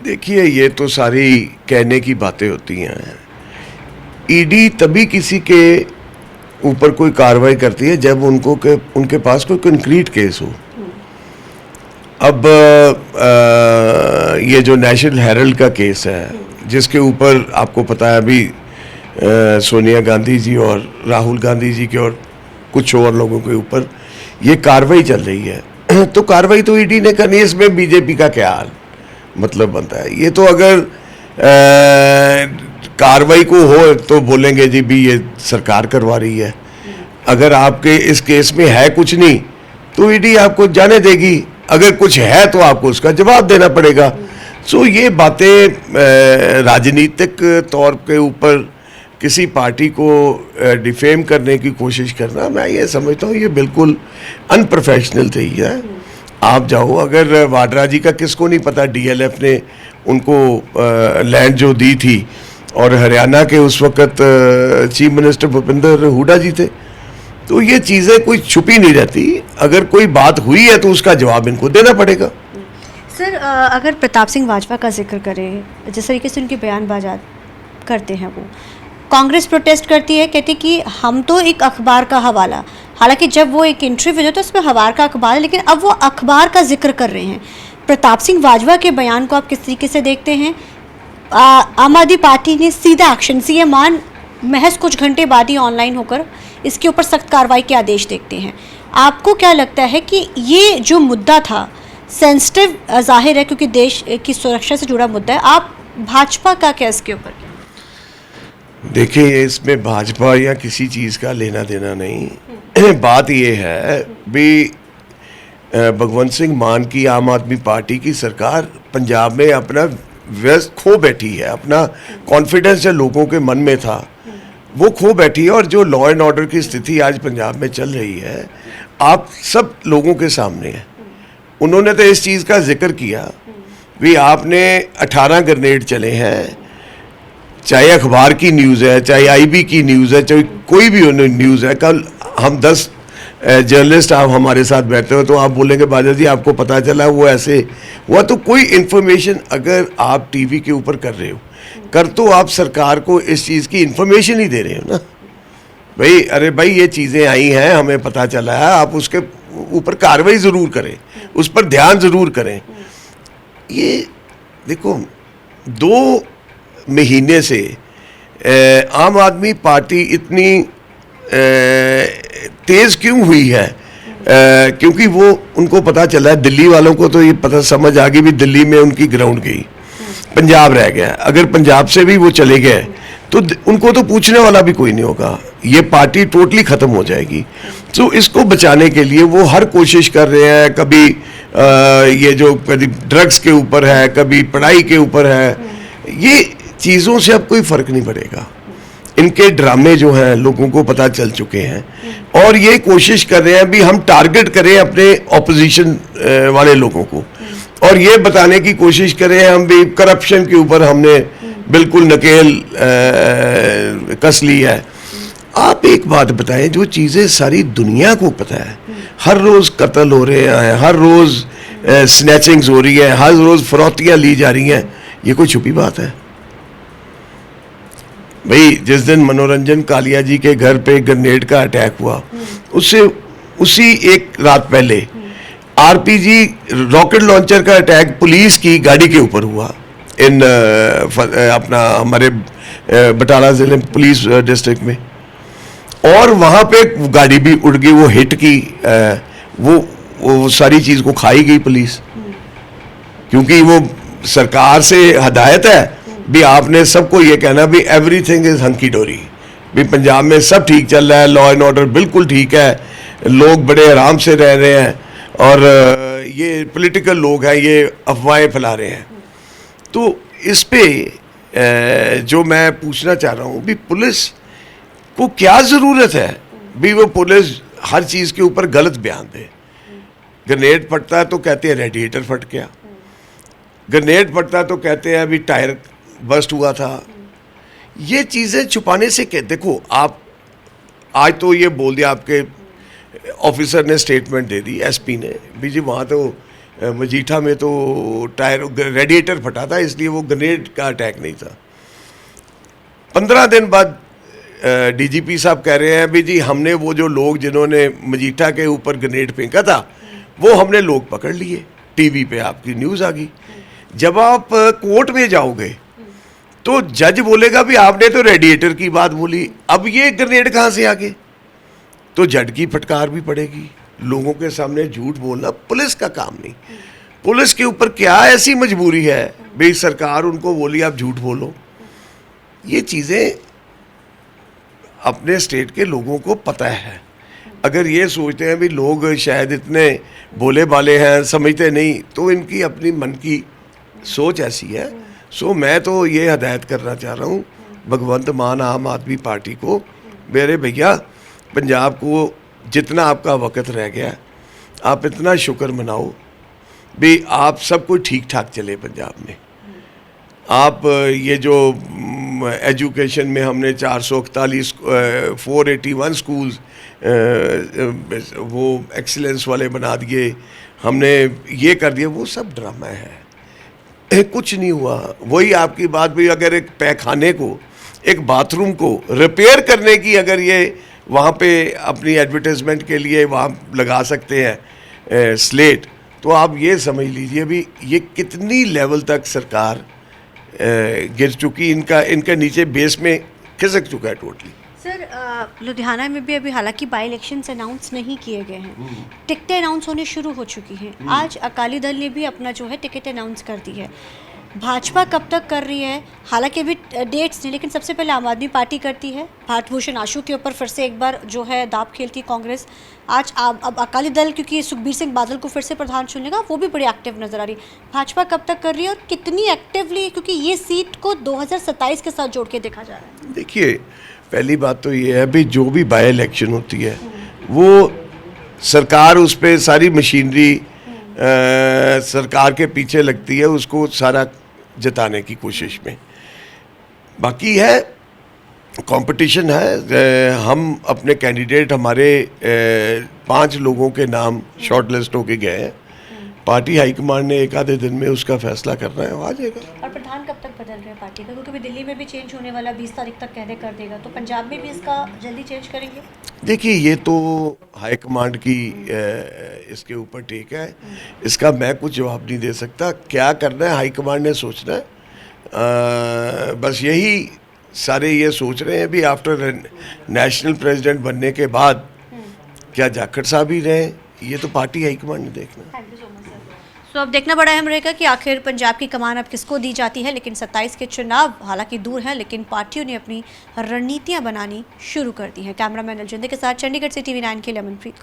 देखिए, ये तो सारी कहने की बातें होती हैं। ईडी तभी किसी के ऊपर कोई कार्रवाई करती है जब उनके पास कोई कंक्रीट केस हो। अब ये जो नेशनल हेरल्ड का केस है, जिसके ऊपर आपको पता है अभी सोनिया गांधी जी और राहुल गांधी जी के और कुछ और लोगों के ऊपर ये कार्रवाई चल रही है तो कार्रवाई तो ईडी ने करनी है। इसमें बीजेपी का क्या हाल मतलब बनता है? ये तो अगर कार्रवाई को हो तो बोलेंगे जी भी ये सरकार करवा रही है। अगर आपके इस केस में है कुछ नहीं तो ईडी आपको जाने देगी, अगर कुछ है तो आपको उसका जवाब देना पड़ेगा। सो ये बातें राजनीतिक तौर के ऊपर किसी पार्टी को डिफेम करने की कोशिश करना, मैं ये समझता हूँ ये बिल्कुल अनप्रोफेशनल थी है। आप जाओ, अगर वाड्रा जी का किसको नहीं पता, डीएलएफ ने उनको लैंड जो दी थी और हरियाणा के उस वक्त चीफ मिनिस्टर भूपेंद्र हुड्डा जी थे। तो ये चीज़ें कोई छुपी नहीं रहती, अगर कोई बात हुई है तो उसका जवाब इनको देना पड़ेगा। सर, अगर प्रताप सिंह बाजवा का जिक्र करें, जिस तरीके से उनके बयान करते हैं, वो कांग्रेस प्रोटेस्ट करती है, कहती कि हम तो एक अखबार का हवाला, हालांकि जब वो एक इंटरव्यू देते तो उसमें अखबार का अखबार है, लेकिन अब वो अखबार का जिक्र कर रहे हैं। प्रताप सिंह बाजवा के बयान को आप किस तरीके से देखते हैं? आम आदमी पार्टी ने सीधा एक्शन, सीएम महज कुछ घंटे बाद ही ऑनलाइन होकर इसके ऊपर सख्त कार्रवाई के आदेश देखते हैं। आपको क्या लगता है कि ये जो मुद्दा था सेंसिटिव जाहिर है क्योंकि देश की सुरक्षा से जुड़ा मुद्दा है, आप भाजपा का क्या इसके ऊपर? देखिए, इसमें भाजपा या किसी चीज़ का लेना देना नहीं। बात ये है भी भगवंत सिंह मान की आम आदमी पार्टी की सरकार पंजाब में अपना व्यस्त खो बैठी है, अपना कॉन्फिडेंस जो लोगों के मन में था वो खो बैठी है। और जो लॉ एंड ऑर्डर की स्थिति आज पंजाब में चल रही है आप सब लोगों के सामने है। उन्होंने तो इस चीज़ का जिक्र किया भी आपने 18 ग्रेनेड चले हैं, चाहे अखबार की न्यूज़ है, चाहे आईबी की न्यूज़ है, चाहे कोई भी न्यूज़ है। कल हम 10 जर्नलिस्ट आप हमारे साथ बैठे हो तो आप बोलेंगे बाजा जी आपको पता चला वो ऐसे हुआ। तो कोई इन्फॉर्मेशन अगर आप टीवी के ऊपर कर रहे हो तो आप सरकार को इस चीज़ की इन्फॉर्मेशन ही दे रहे हो ना भाई। अरे भाई ये चीज़ें आई हैं, हमें पता चला है, आप उसके ऊपर कार्रवाई ज़रूर करें, उस पर ध्यान ज़रूर करें। ये देखो 2 महीने से आम आदमी पार्टी इतनी तेज़ क्यों हुई है? क्योंकि वो उनको पता चला है, दिल्ली वालों को तो ये पता समझ आ गई भी दिल्ली में उनकी ग्राउंड गई, पंजाब रह गया। अगर पंजाब से भी वो चले गए तो उनको तो पूछने वाला भी कोई नहीं होगा, ये पार्टी टोटली ख़त्म हो जाएगी। तो इसको बचाने के लिए वो हर कोशिश कर रहे हैं। कभी ये जो कभी ड्रग्स के ऊपर है, कभी पढ़ाई के ऊपर है, ये चीज़ों से अब कोई फ़र्क नहीं पड़ेगा। इनके ड्रामे जो हैं लोगों को पता चल चुके हैं और ये कोशिश कर रहे हैं भी हम टारगेट करें अपने ऑपोजिशन वाले लोगों को और ये बताने की कोशिश करें हम भी करप्शन के ऊपर हमने बिल्कुल नकेल कस ली है। आप एक बात बताएं, जो चीज़ें सारी दुनिया को पता है, हर रोज़ कत्ल हो रहे हैं, हर रोज़ स्नैचिंग्स हो रही है, हर रोज़ फरौतियाँ ली जा रही हैं, ये कोई छुपी बात है? भाई जिस दिन मनोरंजन कालिया जी के घर पे ग्रेनेड का अटैक हुआ, उससे उसी एक रात पहले आरपीजी रॉकेट लॉन्चर का अटैक पुलिस की गाड़ी के ऊपर हुआ इन अपना हमारे बटाला ज़िले पुलिस डिस्ट्रिक्ट में, और वहाँ पे गाड़ी भी उड़ गई, वो हिट की, वो सारी चीज़ को खाई गई पुलिस, क्योंकि वो सरकार से हदायत है भी आपने सबको ये कहना भी एवरीथिंग इज़ हंकी डोरी, भी पंजाब में सब ठीक चल रहा है, लॉ एंड ऑर्डर बिल्कुल ठीक है, लोग बड़े आराम से रह रहे हैं और ये पॉलिटिकल लोग हैं ये अफवाहें फैला रहे हैं। तो इस पे जो मैं पूछना चाह रहा हूँ भी पुलिस को क्या ज़रूरत है भी वो पुलिस हर चीज़ के ऊपर गलत बयान दे। ग्रेनेड फटता है तो कहते हैं रेडिएटर फट गया, ग्रेनेड फटता है तो कहते हैं अभी टायर बस्ट हुआ था। ये चीज़ें छुपाने से क्या, देखो आप आज तो ये बोल दिया, आपके ऑफिसर ने स्टेटमेंट दे दी, एसपी ने भी जी वहाँ तो मजीठा में तो टायर रेडिएटर फटा था, इसलिए वो ग्रेनेड का अटैक नहीं था। 15 दिन बाद डीजीपी साहब कह रहे हैं भी जी हमने वो जो लोग जिन्होंने मजीठा के ऊपर ग्रेनेड फेंका था वो हमने लोग पकड़ लिए। टीवी पे आपकी न्यूज़ आ गई। जब आप कोर्ट में जाओगे तो जज बोलेगा भी आपने तो रेडिएटर की बात बोली, अब ये ग्रेनेड कहाँ से आ गए? तो जज की फटकार भी पड़ेगी। लोगों के सामने झूठ बोलना पुलिस का काम नहीं। पुलिस के ऊपर क्या ऐसी मजबूरी है भाई सरकार उनको बोली आप झूठ बोलो? ये चीज़ें अपने स्टेट के लोगों को पता है। अगर ये सोचते हैं भी लोग शायद इतने भोले भाले हैं समझते नहीं, तो इनकी अपनी मन की सोच ऐसी है। सो मैं तो ये हदायत करना चाह रहा हूँ भगवंत मान आम आदमी पार्टी को, मेरे भैया पंजाब को जितना आपका वक़्त रह गया आप इतना शुक्र मनाओ भी आप सब कुछ ठीक ठाक चले पंजाब में। आप ये जो एजुकेशन में हमने 441 481 स्कूल्स वो एक्सीलेंस वाले बना दिए, हमने ये कर दिया, वो सब ड्रामा है। कुछ नहीं हुआ। वही आपकी बात भी, अगर एक पैखाने को एक बाथरूम को रिपेयर करने की अगर ये वहाँ पे अपनी एडवर्टाइजमेंट के लिए वहाँ लगा सकते हैं स्लेट, तो आप ये समझ लीजिए भी ये कितनी लेवल तक सरकार गिर चुकी, इनका नीचे बेस में खिसक चुका है टोटली। सर लुधियाना में भी अभी हालांकि बाई इलेक्शंस अनाउंस नहीं किए गए हैं, टिकटें अनाउंस होने शुरू हो चुकी हैं। आज अकाली दल ने भी अपना जो है टिकट अनाउंस कर दी है। भाजपा कब तक कर रही है? हालांकि अभी डेट्स नहीं, लेकिन सबसे पहले आम आदमी पार्टी करती है। भारत भूषण आशु के ऊपर फिर से एक बार जो है दाव खेलती कांग्रेस। आज अब अकाली दल, क्योंकि सुखबीर सिंह बादल को फिर से प्रधान चुनने का, वो भी बड़ी एक्टिव नजर आ रही है। भाजपा कब तक कर रही है और कितनी एक्टिवली, क्योंकि ये सीट को 2027 के साथ जोड़ के देखा जा रहा है। देखिए पहली बात तो ये है भी जो भी बाई इलेक्शन होती है वो सरकार उस पर सारी मशीनरी सरकार के पीछे लगती है, उसको सारा जताने की कोशिश में। बाकी है कंपटीशन है। हम अपने कैंडिडेट हमारे 5 लोगों के नाम शॉर्ट लिस्ट होके गए हैं। पार्टी हाईकमांड ने एक आधे दिन में उसका फैसला करना है, आ जाएगा। और प्रधान कब तक बदल रहे हैं पार्टी का? क्योंकि दिल्ली में भी चेंज होने वाला 20 तारीख तक कहने कर देगा, तो पंजाब में भी इसका जल्दी चेंज करेंगे? देखिए ये तो हाईकमांड की इसके ऊपर टेक है, इसका मैं कुछ जवाब नहीं दे सकता। क्या करना है हाईकमांड ने सोचना है। बस यही सारे ये सोच रहे हैं भी आफ्टर नेशनल प्रेसिडेंट बनने के बाद क्या जाखड़ साहब ही रहे, ये तो पार्टी हाईकमांड ने देखना। Thank you so much sir. तो अब देखना बड़ा अहम रहेगा कि आखिर पंजाब की कमान अब किसको दी जाती है। लेकिन 27 के चुनाव हालांकि दूर है, लेकिन पार्टियों ने अपनी रणनीतियां बनानी शुरू कर दी हैं। कैमरामैन अलजिंदे के साथ चंडीगढ़ से TV9 के लिए अमनप्रीत।